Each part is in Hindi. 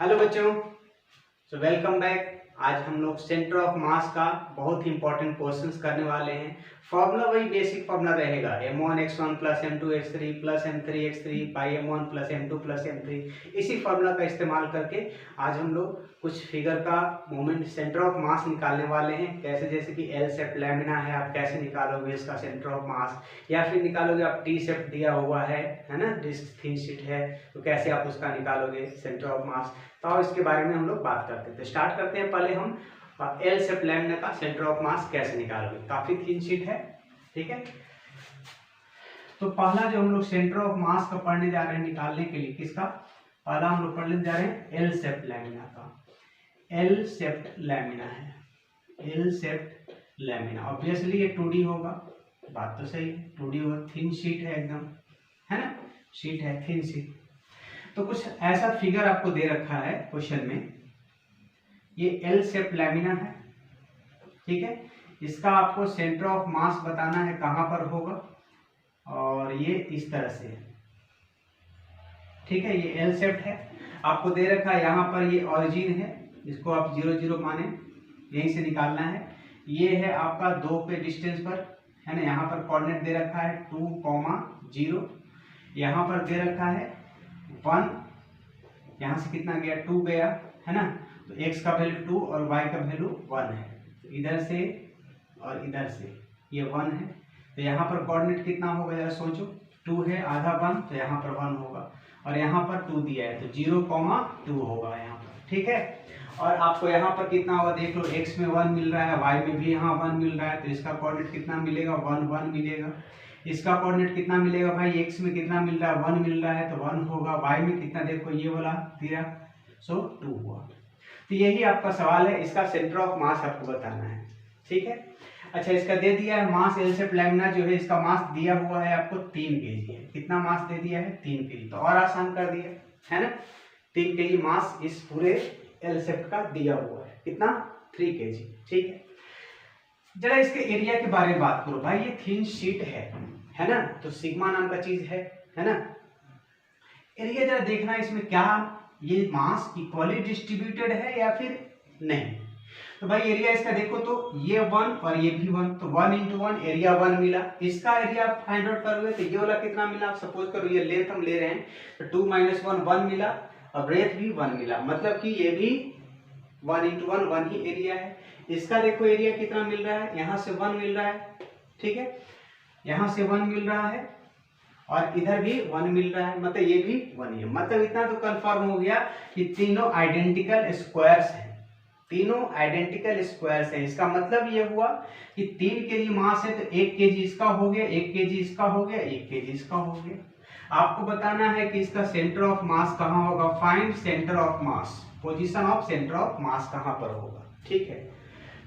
हेलो बच्चों, वेलकम बैक। आज हम लोग सेंटर ऑफ मास का बहुत ही इंपॉर्टेंट क्वेश्चंस करने वाले हैं। फॉर्मूला वही बेसिक फॉर्मूला रहेगा, m1x1 plus m2x3 plus m3x3 by m1 plus m2 plus m3। इसी फॉर्मूला का इस्तेमाल करके आज हम लोग कुछ फिगर का मोमेंट सेंटर ऑफ मास निकालने वाले हैं। कैसे, जैसे कि एल शेप लैमिना है, आप कैसे निकालोगे इसका सेंटर ऑफ मास, या फिर निकालोगे आप टी शेप दिया हुआ है ना, डिस्क थिन शीट है, तो कैसे आप उसका निकालोगे सेंटर ऑफ मास। तो इसके बारे में हम लोग बात करते हैं। तो स्टार्ट करते हैं। पहले हम एल शेप लैमिना का सेंटर ऑफ मास कैसे निकालोगे। काफी थिन शीट है, ठीक है। तो पहला जो हम लोग सेंटर ऑफ मास का पढ़ने जा रहे हैं निकालने के लिए, किसका पहला हम लोग पढ़ने जा रहे हैं, एल शेप लैमिना का। एल शेप्ड लैमिना है, एल शेप्ड लैमिना। ऑब्वियसली ये 2D होगा, बात तो सही है, 2D होगा, थिन शीट है एकदम, है ना, शीट है, थिन शीट। तो कुछ ऐसा फिगर आपको दे रखा है क्वेश्चन में, ये एल शेप लैमिना है, ठीक है। इसका आपको सेंटर ऑफ मास बताना है कहां पर होगा, और ये इस तरह से, ठीक है। ये एल शेप है, आपको दे रखा है यहाँ पर ये ओरिजिन है, इसको आप 0 0 माने, यहीं से निकालना है। ये है आपका 2 के डिस्टेंस पर, है ना। यहाँ पर कोऑर्डिनेट दे रखा है 2, 0, यहाँ पर दे रखा है 1, यहाँ से कितना गया, 2 गया, है ना। तो x का वैल्यू 2 और y का वैल्यू 1 है। तो इधर से और इधर से ये 1 है, तो यहाँ पर कोऑर्डिनेट कितना होगा जरा सोचो, 2 है, आधा 1, तो यहाँ पर 1 होगा, और यहाँ पर 2 दिया है, तो 0, 2 होगा यहाँ पर, ठीक है। और आपको यहाँ पर कितना होगा देख लो, x में 1 मिल रहा है, y में भी यहाँ 1 मिल रहा है, तो इसका कोऑर्डिनेट कितना मिलेगा, 1 1 मिलेगा। इसका कोऑर्डिनेट कितना मिलेगा भाई, x में कितना मिल रहा है, 1 मिल रहा है, तो 1 होगा। y में कितना देखो, ये वाला दिया, सो 2 हुआ। तो यही आपका सवाल है, इसका सेंटर ऑफ मास आपको बताना है, ठीक है। अच्छा, इसका दे दिया है मास, एल शेप लैमिना जो है इसका मास दिया हुआ है आपको 3 kg है। कितना मास दे दिया है, 3 kg। तो और आसान कर दिया, है ना। 3 kg मास इस पूरे एल शेप का दिया हुआ है, कितना, 3 kg, ठीक है। जरा इसके एरिया के बारे में बात करो भाई, ये थिन शीट है ना, तो सिग्मा नाम का चीज है ना। एरिया जरा देखना इसमें, क्या ये मास इक्वली डिस्ट्रीब्यूटेड है या फिर नहीं। तो भाई एरिया इसका देखो, तो ये 1 और ये भी 1, तो 1 × 1 एरिया 1 मिला। इसका एरिया आप फाइंड आउट करोगे तो ये वाला कितना मिला, आप सपोज करो ये लेंथ हम ले रहे हैं, तो 2 - 1 1 मिला, और ब्रेथ भी 1 मिला, मतलब कि ये भी 1 × 1 1 ही एरिया है। इसका देखो एरिया कितना मिल रहा है, यहाँ से 1 मिल रहा है, ठीक है, यहाँ से 1 मिल रहा है, और इधर भी 1 मिल रहा है, मतलब ये भी 1 है। मतलब इतना तो कंफर्म हो गया कि तीनों आइडेंटिकल स्क्वायर्स हैं, तीनों आइडेंटिकल स्क्वायर्स हैं। इसका मतलब ये हुआ कि 3 kg मास है, तो 1 kg इसका हो गया, 1 kg इसका हो गया, 1 kg इसका हो गया। आपको बताना है कि इसका सेंटर ऑफ मास कहाँ होगा। Find centre of mass, position of centre of मास कहाँ पर होगा, ठीक है।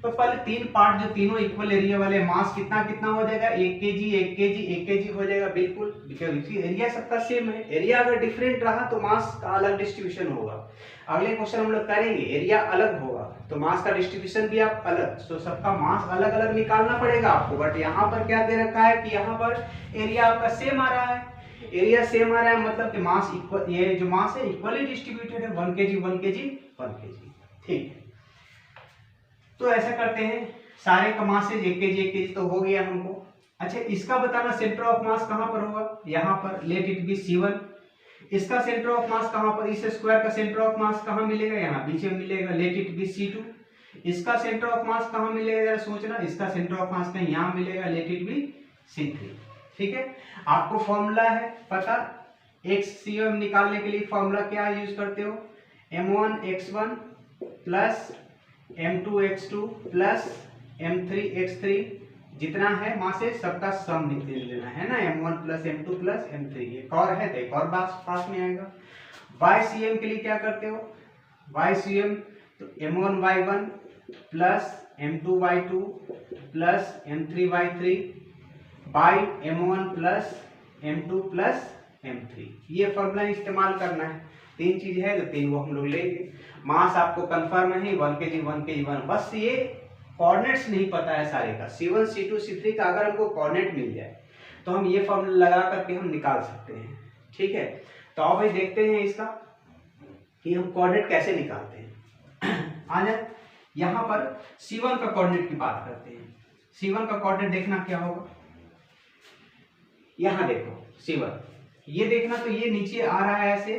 तो पहले 3 पार्ट जो तीनों इक्वल एरिया वाले, मास कितना कितना हो जाएगा, 1 kg 1 kg 1 kg हो जाएगा, बिल्कुल, क्योंकि एरिया सबका सेम है। एरिया अगर डिफरेंट रहा तो मास का अलग डिस्ट्रीब्यूशन होगा। अगले क्वेश्चन हम लोग करेंगे, एरिया अलग होगा तो मास का डिस्ट्रीब्यूशन भी आप अलग, तो सबका मास अलग अलग निकालना पड़ेगा आपको। बट यहाँ पर क्या दे रखा है कि यहाँ पर एरिया आपका सेम आ रहा है, एरिया सेम आ रहा है, मतलब कि मास इक्वल, ये जो मास है इक्वली डिस्ट्रीब्यूटेड है, 1 kg 1 kg 1 kg, ठीक है। तो ऐसा करते हैं, सारे का मास 1 kg 1 kg तो हो गया हमको। अच्छा, इसका बताना सेंटर ऑफ मास कहाँ पर होगा, यहाँ पर, लेट इट बी C1। इसका सेंटर ऑफ मास कहाँ पर, इस स्क्वायर का सेंटर ऑफ मास कहाँ मिलेगा, यहाँ बीच में मिलेगा, लेट इट बी C2। इसका सेंटर ऑफ मास कहाँ मिलेगा जरा सोचना, इसका सेंटर ऑफ मास कहीं यहाँ मिलेगा, लेट इट बी C3, ठीक है। आपको फॉर्मूला है पता, XCM निकालने के लिए फॉर्मूला क्या यूज करते हो, m1x1 plus m2x2 plus m3x3, जितना है मास है सबका सम निकाल लेना है ना, m1 plus m2 plus m3। एक और है तो एक और बात पास में आएगा। YCM के लिए क्या करते हो, YCM तो m1y1 plus m2y2 plus m3y3 by m1 plus m2 plus m3। ये फॉर्मूला इस्तेमाल करना है। 3 चीज है तो 3 वो हम लोग लेंगे। मास आपको कंफर्म है 1 kg 1 kg 1, बस ये कोऑर्डिनेट्स नहीं पता है सारे का, C1 C2 C3 का अगर हमको कोऑर्डिनेट मिल जाए तो हम ये फॉर्मूला लगा करके हम निकाल सकते हैं, ठीक है। तो अब भाई देखते हैं इसका, कि हम कोऑर्डिनेट कैसे निकालते हैं। आ जाए यहाँ पर C1 का कोऑर्डिनेट की बात करते हैं। C1 का कोऑर्डिनेट देखना क्या होगा, यहाँ देखो C1, ये देखना तो ये नीचे आ रहा है ऐसे,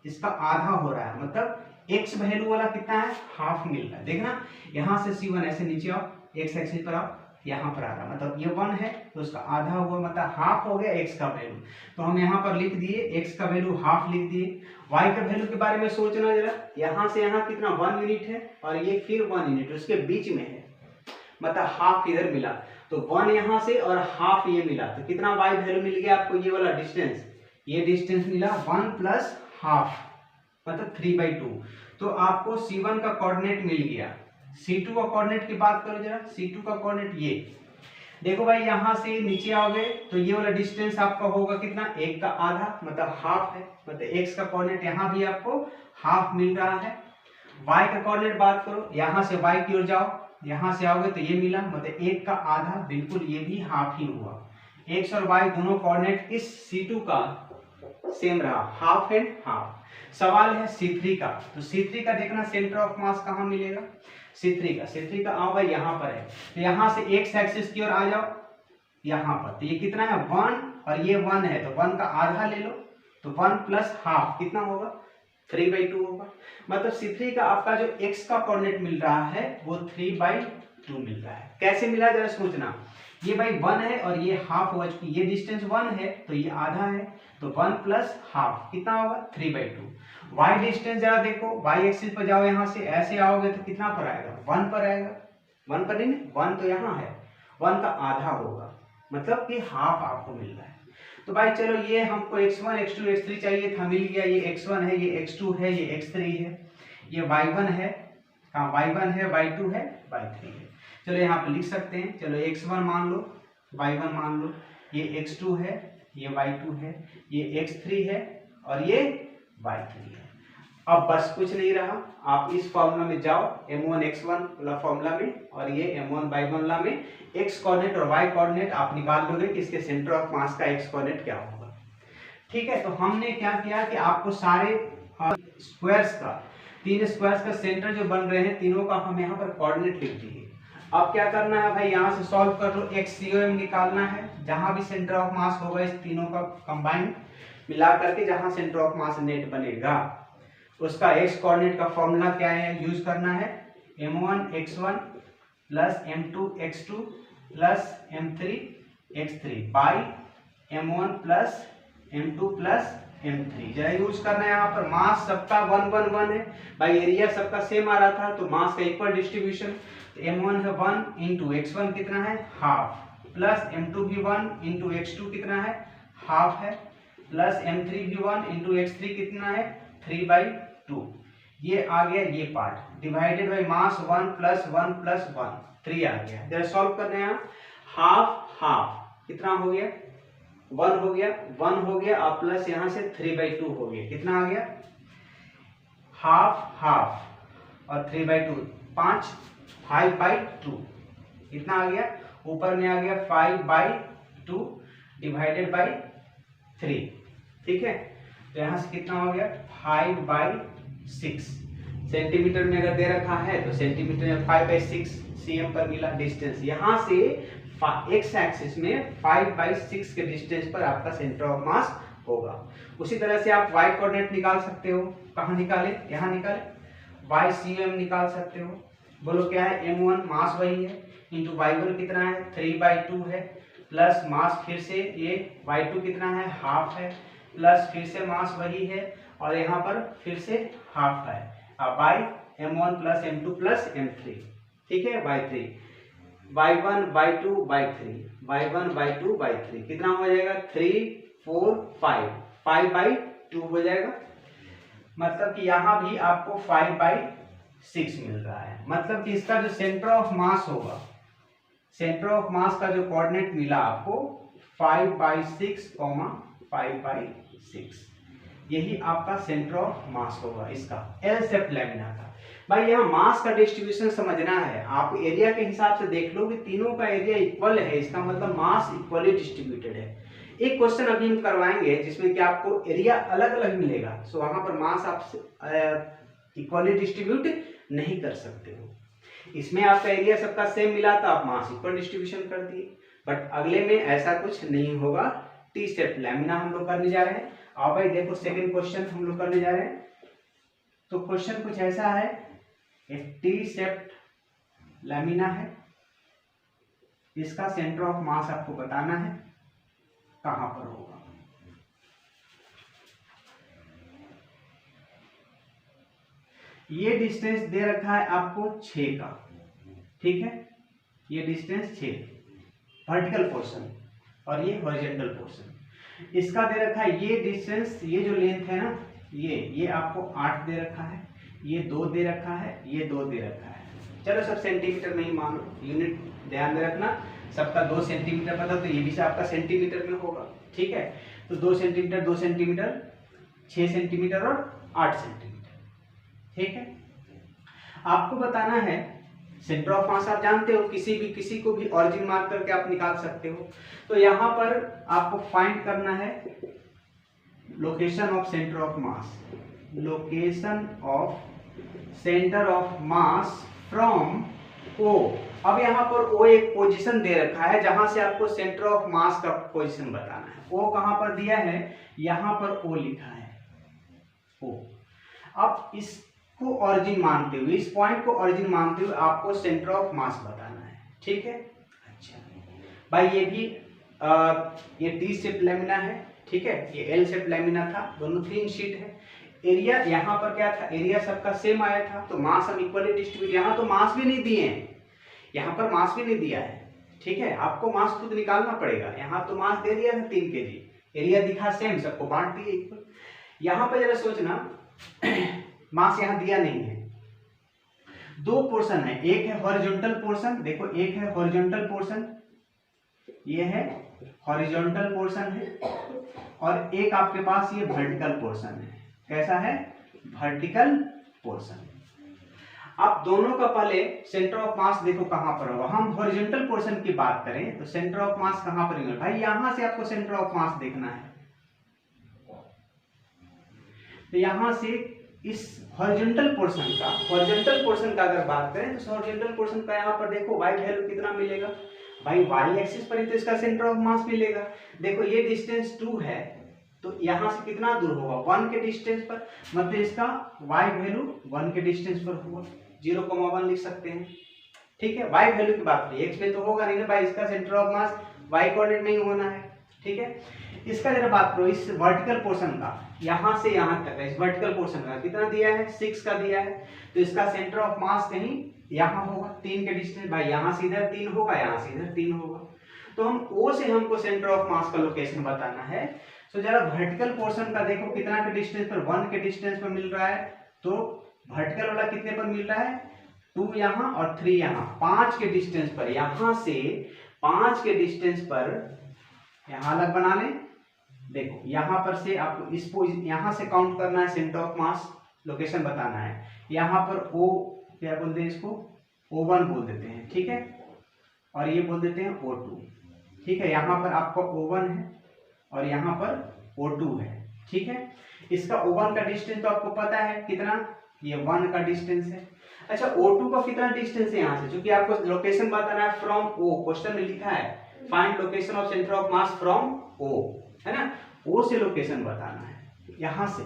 इसका आधा हो रहा है, मतलब x वैल्यू वाला कितना है, हाफ मिल रहा है। देखना यहाँ से C1 ऐसे नीचे आओ, x एक्सिस पर आओ, यहाँ पर आ रहा है, मतलब ये 1 है तो उसका आधा हुआ, मतलब हाफ हो गया x का वैल्यू। तो हम यहाँ पर लिख दिए x का वैल्यू हाफ लिख दिए। y का वैल्यू के बारे में सोचना जरा, यहाँ से यहाँ कितना 1 यूनिट है और ये फिर 1 यूनिट उसके बीच में है, मतलब हाफ इधर मिला, तो 1 यहाँ से और हाफ ये मिला, तो कितना y वैल्यू मिल गया आपको, ये वाला डिस्टेंस, ये डिस्टेंस मिला 1 प्लस हाफ, मतलब 3/2। तो आपको C1 का कोऑर्डिनेट मिल गया। C2 का कोऑर्डिनेट की बात करो जरा, C2 का कोऑर्डिनेट ये देखो भाई, यहाँ से नीचे आओगे तो ये वाला डिस्टेंस आपका होगा कितना, 1 का आधा, मतलब हाफ है, मतलब x का कोऑर्डिनेट यहाँ भी आपको हाफ मिल रहा है। y का कोऑर्डिनेट बात करो, यहाँ से y की ओर जाओ, यहाँ से आओगे तो ये मिला, मतलब 1 का आधा, बिल्कुल ये भी हाफ ही हुआ। x और y दोनों कोऑर्डिनेट इस C2 का सेम रहा, हाफ एंड हाफ। सवाल है C3 का, तो C3 का देखना सेंटर ऑफ मास कहाँ मिलेगा, C3 का आओ भाई यहाँ पर है, तो यहाँ से x एक्सिस की ओर आ जाओ, यहाँ पर तो ये कितना है 1 और ये 1 है, तो 1 का आधा ले लो, तो 1 प्लस हाफ कितना होगा, 3/2 होगा। मतलब C3 का आपका जो x का कोऑर्डिनेट मिल रहा है वो 3/2 मिल रहा है। कैसे मिला जरा सोचना, ये भाई 1 है और ये हाफ होगा, चूंकि ये डिस्टेंस 1 है तो ये आधा है, तो 1 प्लस हाफ कितना होगा 3/2। y डिस्टेंस जरा देखो, y एक्सिस पर जाओ, यहाँ से ऐसे आओगे तो कितना पर आएगा, 1 पर आएगा, 1 पर नहीं, 1 तो यहाँ है, 1 का आधा होगा, मतलब कि हाफ आपको मिल रहा है। तो भाई चलो ये हमको x1 x2 x3 चाहिए था, मिल गया, ये x1 है, ये x2 है, ये x3 है, ये y1 है, हाँ y1 है, y2 है, y3 है। चलो यहाँ पे लिख सकते हैं, चलो x1 मान लो, y1 मान लो, ये x2 है, ये y2 है, ये x3 है और ये y3 है। अब बस कुछ नहीं रहा, आप इस फॉर्मूला में जाओ, m1 x1 वाला फॉर्मूला में, और ये m1 y1 वाला में x कोऑर्डिनेट और y कोऑर्डिनेट आप निकाल लोगे कि इसके सेंटर ऑफ मास का x कोऑर्डिनेट क्या होगा। ठीक है, तो हमने क्या किया कि आपको सारे स्क्वायर्स का, 3 स्क्वायर्स का सेंटर जो बन रहे हैं तीनों का हम यहाँ पर कोऑर्डिनेट लिख दिए। अब क्या करना है भाई, यहाँ से सॉल्व कर लो, XCOM निकालना है, जहां भी सेंटर ऑफ मास होगा इस तीनों का कंबाइन मिला करके जहां सेंटर ऑफ मास नेट बनेगा उसका x कोऑर्डिनेट का फॉर्मूला क्या है, यूज करना है m1 x1 plus m2 x2 plus m3 x3 by m1 plus m2 plus m3। जरा यूज करना है, यहाँ पर मास सबका 1 1 1 है भाई, एरिया सबका सेम आ रहा था तो मास का इक्वल डिस्ट्रीब्यूशन, m1 है 1 इंटू x1 कितना है हाफ, प्लस m2 भी 1 इंटू x2 कितना है हाफ है, प्लस m3 भी 1 इंटू x3 कितना है 3/2। ये आ गया ये part, divided by mass 1 plus 1 plus 1 3 आ गया। जरा सॉल्व करते हैं, हाफ हाफ कितना हो गया 1 हो गया, 1 हो गया और प्लस यहाँ से 3/2 हो गया, कितना आ गया हाफ हाफ और 3/2 5 5/2 कितना आ गया, ऊपर में आ गया 5/2 डिवाइडेड बाई 3। ठीक है, तो यहाँ से कितना हो गया 5/6 सेंटीमीटर में अगर दे रखा है तो सेंटीमीटर में 5/6 cm पर मिला डिस्टेंस। यहाँ से x एक्सिस में 5/6 के डिस्टेंस पर आपका सेंटर ऑफ मास होगा। उसी तरह से आप y कोऑर्डिनेट निकाल सकते हो, कहाँ निकाले, यहाँ निकाले, YCM निकाल सकते हो। बोलो क्या है, m1 मास वही है इंटू y1 कितना है 3/2 है, प्लस मास फिर से ये y2 कितना है हाफ है, प्लस फिर से मास वही है और यहाँ पर फिर से हाफ है, by m1 plus m2 plus m3। ठीक है, y3 y1 y2 y3 y1 y2 y3 कितना हो जाएगा 3 4 5 5/2 हो जाएगा। मतलब कि यहाँ भी आपको 5/6 मिल रहा है, मतलब कि इसका जो सेंटर ऑफ मास होगा, सेंटर ऑफ मास का जो कोऑर्डिनेट मिला आपको 5/6 5/6, यही आपका सेंटर ऑफ मास होगा इसका एल शेप लैमिना का। भाई यहाँ मास का डिस्ट्रीब्यूशन समझना है, आप एरिया के हिसाब से देख लो कि तीनों का एरिया इक्वल है, इसका मतलब मास इक्वली डिस्ट्रीब्यूटेड है। एक क्वेश्चन अभी हम करवाएंगे जिसमें कि आपको एरिया अलग अलग मिलेगा, सो वहां पर मास आप इक्वली डिस्ट्रीब्यूट नहीं कर सकते हो। इसमें आपका एरिया सबका सेम मिला तो आप मास इक्वल डिस्ट्रीब्यूशन कर दिए, बट अगले में ऐसा कुछ नहीं होगा। टी शेप लैमिना हम लोग करने जा रहे हैं। आओ भाई देखो सेकंड क्वेश्चन हम लोग करने जा रहे हैं। तो क्वेश्चन कुछ ऐसा है, एक टी शेप लैमिना है, इसका सेंटर ऑफ मास आपको बताना है कहां पर होगा। ये डिस्टेंस दे रखा है आपको 6 का, ठीक है, ये डिस्टेंस 6 वर्टिकल पोर्शन और ये हॉरिजॉन्टल पोर्शन। इसका दे रखा है ये डिस्टेंस, ये जो लेंथ है ना, ये आपको 8 दे रखा है, ये 2 दे रखा है, ये 2 दे रखा है। चलो सब सेंटीमीटर में ही मान लो, यूनिट ध्यान में रखना, सबका 2 सेंटीमीटर पता तो ये भी से आपका सेंटीमीटर में होगा, ठीक है। तो 2 सेंटीमीटर 2 सेंटीमीटर 6 सेंटीमीटर और 8 सेंटीमीटर, ठीक है। आपको बताना है सेंटर ऑफ मास, आप जानते हो किसी को भी ऑरिजिन मार्क करके आप निकाल सकते हो। तो यहाँ पर आपको फाइंड करना है location of centre of mass, location of centre of mass from O. अब यहाँ पर ओ एक पोजीशन दे रखा है जहां से आपको सेंटर ऑफ मास का पोजीशन बताना है। ओ कहां पर दिया है, यहां पर ओ लिखा है, ओ। अब इसको ऑरिजिन मानते हुए, इस पॉइंट को ऑरिजिन मानते हुए आपको सेंटर ऑफ मास बताना है, ठीक है। अच्छा भाई ये भी ये टी शेप लैमिना है, ठीक है, ये एल शेप लैमिना था, दोनों 3 शीट है। एरिया यहाँ पर क्या था, एरिया सबका सेम आया था, तो मास हम इक्वली डिस्ट्रीब्यूट, यहाँ तो मास भी नहीं दिए हैं, यहाँ पर मास भी नहीं दिया है, ठीक है, आपको मास खुद निकालना पड़ेगा। यहाँ तो मास दे दिया था 3 kg, एरिया दिखा सेम, सबको बांट दिए इक्वल। यहाँ पर जरा सोचना मास यहाँ दिया नहीं है, 2 पोर्शन है, एक है हॉरिजॉन्टल पोर्शन, देखो एक है हॉरिजॉन्टल पोर्शन, ये है हॉरिजॉन्टल पोर्शन है, और एक आपके पास ये वर्टिकल पोर्शन है। कैसा है, वर्टिकल पोर्शन। आप दोनों का पहले सेंटर ऑफ मास देखो कहां पर होगा। हम हॉरिजॉन्टल पोर्शन की बात करें तो सेंटर ऑफ मास कहां पर होगा भाई, यहां से आपको सेंटर ऑफ मास देखना है। तो यहां से इस हॉरिजॉन्टल पोर्शन का अगर बात करें तो हॉरिजॉन्टल पोर्शन का यहां पर देखो वाई वैल्यू कितना मिलेगा भाई, वाई एक्सिस पर ही तो इसका सेंटर ऑफ मास मिलेगा। देखो ये डिस्टेंस 2 है, तो यहां से कितना दूर होगा, 1 के डिस्टेंस पर, मतलब इसका y वैल्यू 1 के डिस्टेंस पर होगा, 0,1 लिख सकते हैं, ठीक है। y वैल्यू की बात करिए, x में तो होगा नहीं ना भाई, इसका centre of mass y coordinate में ही होना है, ठीक है। इसका जरा बात करो इस वर्टिकल पोर्शन का, यहां से यहां तक है, इस वर्टिकल पोर्शन का कितना दिया है, 6 का दिया है, तो इसका सेंटर ऑफ मास कहीं यहां होगा, 3 के डिस्टेंस भाई, यहां से इधर 3 होगा, यहां से इधर 3 होगा। तो हम O से हमको सेंटर ऑफ मास का लोकेशन बताना है। तो जरा वर्टिकल पोर्शन का देखो कितना के डिस्टेंस पर, 1 के डिस्टेंस पर मिल रहा है, तो वर्टिकल वाला कितने पर मिल रहा है, 2 यहाँ और 3 यहाँ, 5 के डिस्टेंस पर, यहां से 5 के डिस्टेंस पर, यहां अलग बना लें। देखो यहां पर से आपको इस यहां से काउंट करना है, सेंटर ऑफ मास लोकेशन बताना है। यहां पर O क्या बोलते हैं, इसको O1 बोल देते हैं, ठीक है, और ये बोल देते हैं O2, ठीक है। यहाँ पर आपका O1 है और यहाँ पर O2 है, ठीक है। इसका O1 का डिस्टेंस तो आपको पता है कितना, ये 1 का डिस्टेंस है। अच्छा O2 का कितना डिस्टेंस है यहाँ से, क्योंकि आपको लोकेशन बताना है फ्रॉम O, क्वेश्चन में लिखा है find location of centre of mass from O, है ना, O से लोकेशन बताना है यहाँ से।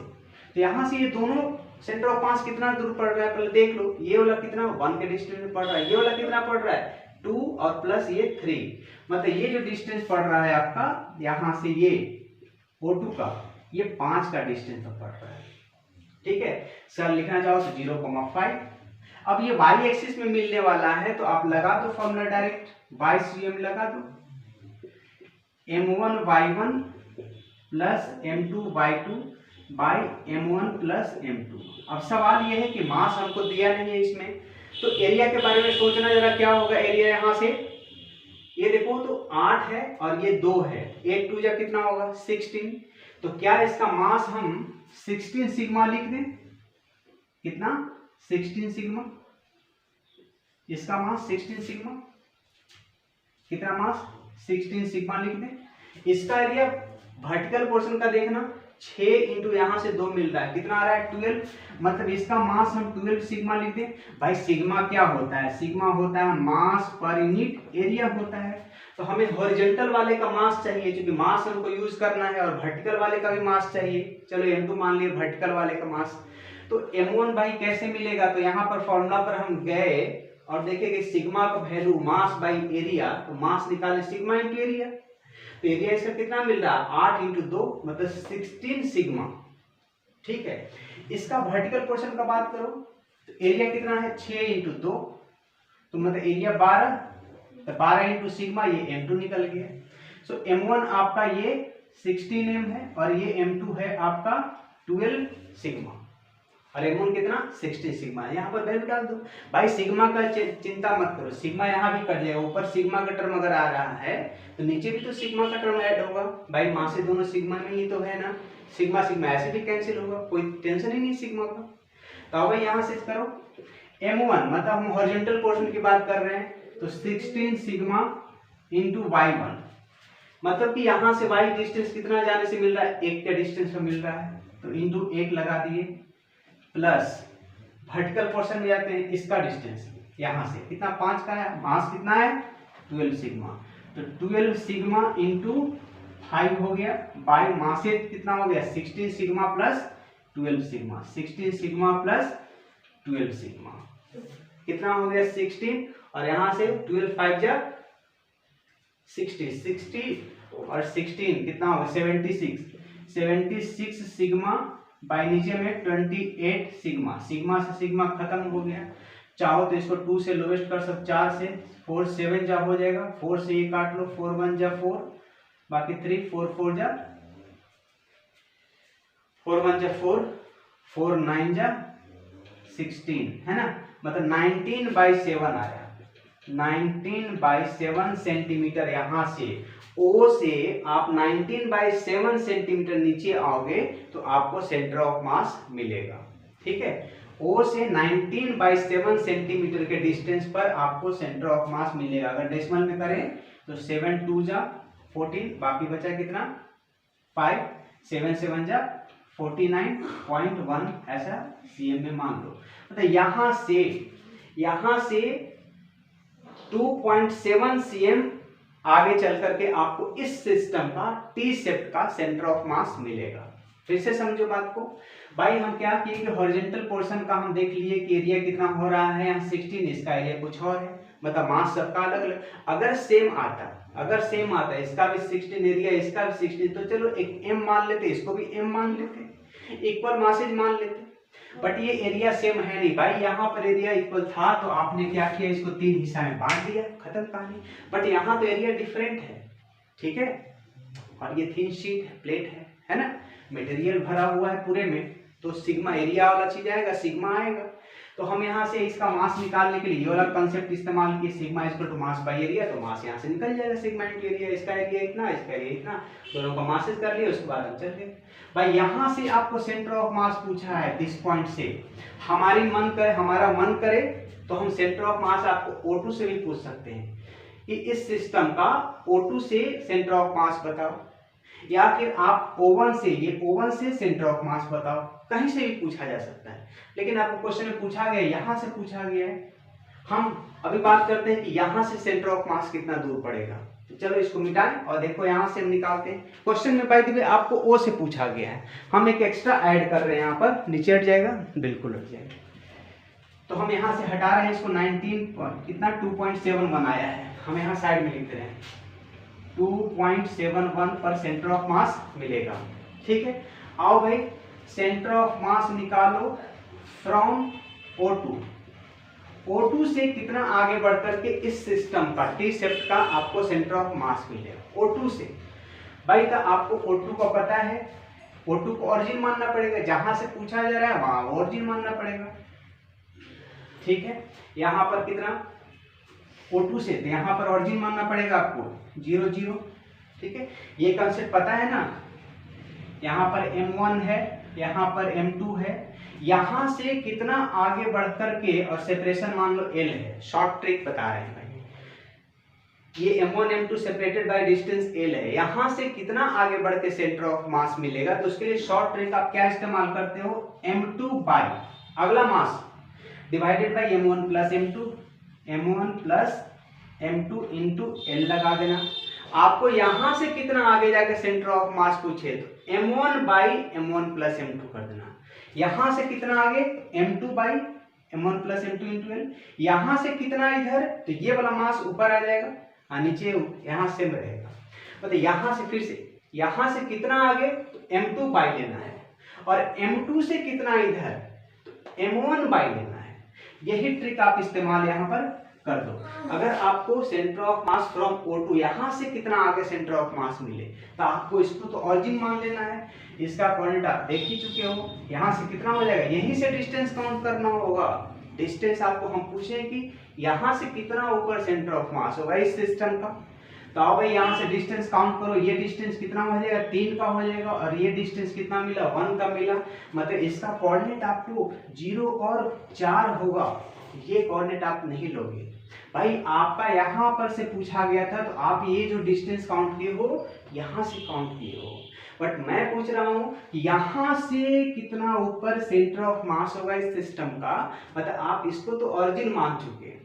तो यहाँ से ये दोनों सेंटर ऑफ मास कितना दूर पड़ रहा है पहले देख लो, ये वाला कितना 1 के डिस्टेंस में पड़ रहा है, ये वाला कितना पड़ रहा है 2 और प्लस ये 3, मतलब ये जो डिस्टेंस पड़ रहा है आपका यहाँ से ये O2 का, ये 5 का डिस्टेंस पर पड़ रहा है, ठीक है। सर लिखना चाहो तो 0,5। अब ये y एक्सिस में मिलने वाला है, तो आप लगा दो फॉर्मूला डायरेक्ट, y लगा दो, m1y1 plus m2y2 by m1 plus m2। अब सवाल ये है कि मास हमको दिया नहीं है इसमें, तो एरिया के बारे में सोचना जरा, क्या होगा एरिया यहाँ से, ये देखो तो 8 है और ये 2 है, 8 2 जा कितना होगा 16, तो क्या इसका मास हम 16 सिग्मा लिख दें, कितना 16 सिग्मा, इसका मास 16 सिग्मा, कितना मास 16 सिग्मा लिख दें। इसका एरिया वर्टिकल पोर्शन का देखना 6 इंटू यहाँ से 2 मिल रहा है, कितना आ रहा है 12, मतलब इसका मास हम 12 सिग्मा लिखते हैं। भाई सिग्मा क्या होता है, सिग्मा होता है मास पर यूनिट एरिया होता है। तो हमें हॉरिजॉन्टल वाले का मास चाहिए, क्योंकि मास हमको यूज करना है, और वर्टिकल वाले का भी मास चाहिए। चलो m2 मान लिए वर्टिकल वाले का मास, तो m1 भाई कैसे मिलेगा, तो यहाँ पर फॉर्मूला पर हम गए और देखेंगे सिग्मा का वैल्यू मास बाई एरिया, तो मास निकाले सिग्मा इंटू एरिया, तो एरिया इसका कितना मिल रहा है 8 इंटू 2 मतलब 16 सिग्मा। ठीक है, इसका वर्टिकल पोर्शन का बात करो तो एरिया कितना है 6 इंटू 2 तो मतलब एरिया 12, तो 12 इंटू सिग्मा, ये m2 निकल गया। सो m1 आपका ये 16m है और ये m2 है आपका 12 सिग्मा, और m1 कितना 16 सिग्मा है। यहाँ पर वैल्यू डाल दो भाई, सिग्मा का चिंता मत करो, सिग्मा यहाँ भी कट जाएगा, ऊपर सिग्मा का टर्म अगर आ रहा है तो नीचे भी तो सिग्मा का टर्म ऐड होगा भाई, मास से दोनों सिग्मा में ही तो है ना, सिग्मा सिग्मा ऐसे भी कैंसिल होगा, कोई टेंशन ही नहीं सिग्मा का। तो अब यहाँ से करो m1 मतलब हम हॉरिजॉन्टल पोर्शन की बात कर रहे हैं, तो 16 सिग्मा इंटू y1, मतलब कि यहाँ से y डिस्टेंस कितना जाने से मिल रहा है 1 के डिस्टेंस में मिल रहा है, तो इंटू 1 लगा दिए, प्लस वर्टिकल पोर्शन में जाते हैं, इसका डिस्टेंस यहाँ से कितना 5 का है, मास कितना है 12 सिग्मा, तो 12 सिग्मा इंटू 5 हो गया, बाई मास से कितना हो गया 16 sigma plus 12 sigma, 16 sigma plus 12 sigma कितना हो गया 16, और यहाँ से 12 5 जा 60 और 16 कितना होगा 76 सिग्मा बाई नीचे में 28 सिग्मा, सिग्मा से सिग्मा खत्म हो गया। चाहो तो इसको 2 से लोवेस्ट कर सकते, 4 से 4 7 जा हो जाएगा, 4 से ये काट लो, 4 1 जा 4, बाकी 3 4 4 जा 4 1 जा 4 4 9 जा 16 है ना, मतलब 19/7 आया, 19/7 सेंटीमीटर। यहाँ से O से आप 19/7 सेंटीमीटर नीचे आओगे तो आपको सेंटर ऑफ मास मिलेगा। ठीक है, O से 19/7 सेंटीमीटर के डिस्टेंस पर आपको सेंटर ऑफ मास मिलेगा। अगर डेसिमल में करें तो 7 2 जा 14, बाकी बचा कितना 5, 7 7 जा 49.1, ऐसा cm में मान लो। मतलब यहाँ से 2.7 cm आगे चल करके आपको इस सिस्टम का टी शेप का सेंटर ऑफ मास मिलेगा। फिर से समझो बात को भाई, हम क्या किए कि हॉरिजॉन्टल पोर्शन का हम देख लिए कि एरिया कितना हो रहा है, यहाँ 16, इसका एरिया कुछ और है, मतलब मास सबका अलग अलग। अगर सेम आता इसका भी 16 एरिया, इसका भी 16, तो चलो एक m मान लेते, इसको भी m मान लेते, इक्वल मासेज मान लेते। बट ये एरिया सेम है नहीं भाई, यहाँ पर एरिया इक्वल था तो आपने क्या किया, इसको 3 हिस्सा में बांट दिया, खत्म कहानी। बट यहाँ तो एरिया डिफरेंट है, ठीक है, और ये थिन शीट है, प्लेट है ना, मटेरियल भरा हुआ है पूरे में, तो सिग्मा एरिया वाला चीज आएगा, सिग्मा आएगा। तो हम यहाँ से इसका मास निकालने के लिए ये वाला कंसेप्ट इस्तेमाल किए, sigma equal to mass by area, तो मास यहाँ से निकल जाएगा, सिग्मा इंटू एरिया, इसका एरिया इतना, इसका एरिया इतना, दोनों का मासेज कर लिया, उसके बाद हम चल गए। भाई यहाँ से आपको सेंटर ऑफ मास पूछा है, दिस पॉइंट से हमारा मन करे तो हम सेंटर ऑफ मास आपको O2 से भी पूछ सकते हैं कि इस सिस्टम का O2 से सेंटर ऑफ मास बताओ, या फिर आप O1 से सेंटर ऑफ मास बताओ, कहीं से भी पूछा जा सकता है। लेकिन आपको क्वेश्चन में पूछा गया, यहाँ से पूछा गया है। हम अभी बात करते हैं कि यहाँ से सेंटर ऑफ मास कितना दूर पड़ेगा, तो चलो इसको मिटाएं और देखो यहाँ से हम निकालते हैं। क्वेश्चन में बाय द वे आपको O से पूछा गया है, हम एक एक्स्ट्रा ऐड कर रहे हैं, यहाँ पर नीचे हट जाएगा, बिल्कुल हट जाएगा। तो हम यहाँ से हटा रहे हैं इसको, 2.71 आया है, हम यहाँ साइड में लिख रहे हैं 2.71 पर सेंटर ऑफ मास मिलेगा। ठीक है, आओ भाई सेंटर ऑफ मास निकालो फ्रॉम O2 से कितना आगे बढ़ करके इस सिस्टम का टी शेप का आपको सेंटर ऑफ मास मिलेगा। O2 से भाई का आपको O2 का पता है, O2 को ओरिजिन मानना पड़ेगा, जहां से पूछा जा रहा है वहां ओरिजिन मानना पड़ेगा। ठीक है, यहाँ पर कितना O2 से, तो यहाँ पर ओरिजिन मानना पड़ेगा आपको 0 0। ठीक है, ये कंसेप्ट पता है ना, यहाँ पर M1 है, यहाँ पर M2 है, यहाँ से कितना आगे बढ़ करके और सेपरेशन मान लो L है, शॉर्ट ट्रिक बता रहे हैं भाई। ये m1 m2 separated by distance l है, यहां से कितना आगे बढ़ के सेंटर ऑफ मास मिलेगा, तो उसके लिए शॉर्ट ट्रिक आप क्या इस्तेमाल करते हो, m2 बाय अगला mass divided by m1 plus m2 into l लगा देना। आपको यहां से कितना आगे जाके सेंटर ऑफ मास पूछे तो m1 by m1 plus m2 कर देना। यहां से कितना आगे m2 by m1 plus m2 into l, यहां से कितना इधर, तो ये वाला मास ऊपर आ जाएगा और नीचे यहां सेम रहेगा। मतलब यहां से फिर से यहां से कितना आगे तो m2 बाई लेना है, और m2 से कितना इधर तो m1 बाई लेना है। यही ट्रिक आप इस्तेमाल यहां पर कर दो। अगर आपको centre of mass from O2 यहां से कितना आगे सेंटर ऑफ मास मिले तो आपको इसको तो ऑरिजिन मान लेना है। इसका कोऑर्डिनेट आप देख ही चुके हो, यहां से कितना हो जाएगा, यहीं से डिस्टेंस काउंट करना होगा। डिस्टेंस आपको हम पूछे कि यहां से कितना ऊपर सेंटर ऑफ मास होगा इस सिस्टम का, तो अब भाई यहां से डिस्टेंस काउंट करो। ये डिस्टेंस कितना हो जाएगा, 3 का हो जाएगा, और ये डिस्टेंस कितना मिला, 1 का मिला। मतलब इसका कोऑर्डिनेट आपको 0 और 4 होगा। ये कोऑर्डिनेट आप नहीं लोगे भाई, आपका यहां पर से पूछा गया था तो आप ये जो डिस्टेंस काउंट किए हो यहां से काउंट किए हो, बट मैं पूछ रहा हूं यहां से कितना ऊपर सेंटर ऑफ मास होगा इस सिस्टम का, मतलब आप इसको तो ऑरिजिन मान चुके हैं।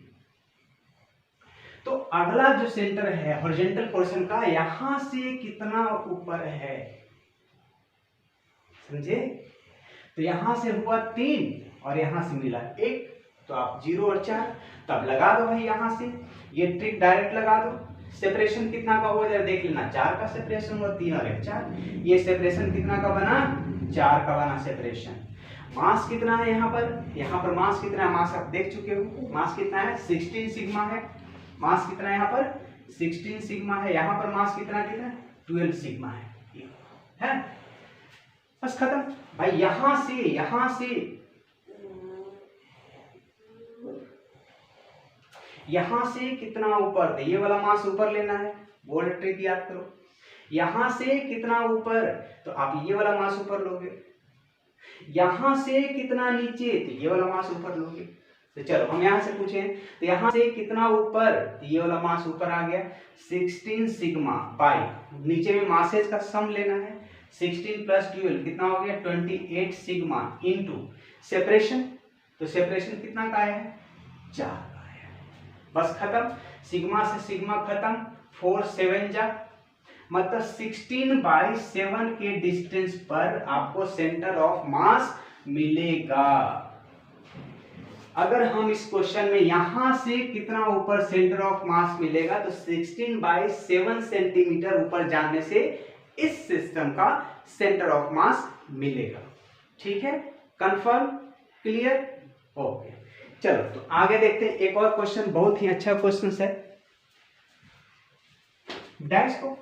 तो अगला जो सेंटर है हॉरिजॉन्टल पोर्शन का, यहां से कितना ऊपर है, समझे। तो यहां से हुआ 3 और यहां से मिला 1, तो आप 0 और 4 तब लगा दो भाई। यहां से ये ट्रिक डायरेक्ट लगा दो। सेपरेशन कितना का हो जाए देख लेना, 4 का सेपरेशन हुआ, 3 और 1 4। ये सेपरेशन कितना का बना, 4 का बना सेपरेशन। मास कितना है यहाँ पर मास कितना है, मास आप देख चुके हो, मास कितना है 16 सिग्मा है। मास कितना है यहाँ पर 16 सिग्मा है। यहाँ पर मास कितना कितना 12 सिग्मा है। बस खत्म भाई। यहां से कितना ऊपर, ये वाला मास ऊपर लेना है, बोल्ड ट्रिक याद करो। यहां से कितना ऊपर तो आप ये वाला मास ऊपर लोगे, यहां से कितना नीचे तो ये वाला मास ऊपर लोगे। तो चलो हम यहां से पूछें, तो यहां से कितना ऊपर तो ये वाला मास ऊपर आ गया 16 सिग्मा बाई, नीचे में मासेज का सम लेना है, 16 प्लस 12 कितना हो गया 28 सिग्मा इंटू सेपरेशन, तो सेपरेशन कितना का है 4 का है। बस खत्म, सिग्मा से सिग्मा खत्म, 4 7 जा, मतलब 16/7 के डिस्टेंस पर आपको सेंटर ऑफ मास मिलेगा। अगर हम इस क्वेश्चन में यहां से कितना ऊपर सेंटर ऑफ मास मिलेगा तो 16/7 सेंटीमीटर ऊपर जाने से इस सिस्टम का सेंटर ऑफ मास मिलेगा। ठीक है, कंफर्म, क्लियर, ओके। चलो तो आगे देखते हैं, एक और क्वेश्चन बहुत ही अच्छा क्वेश्चन है, डैश को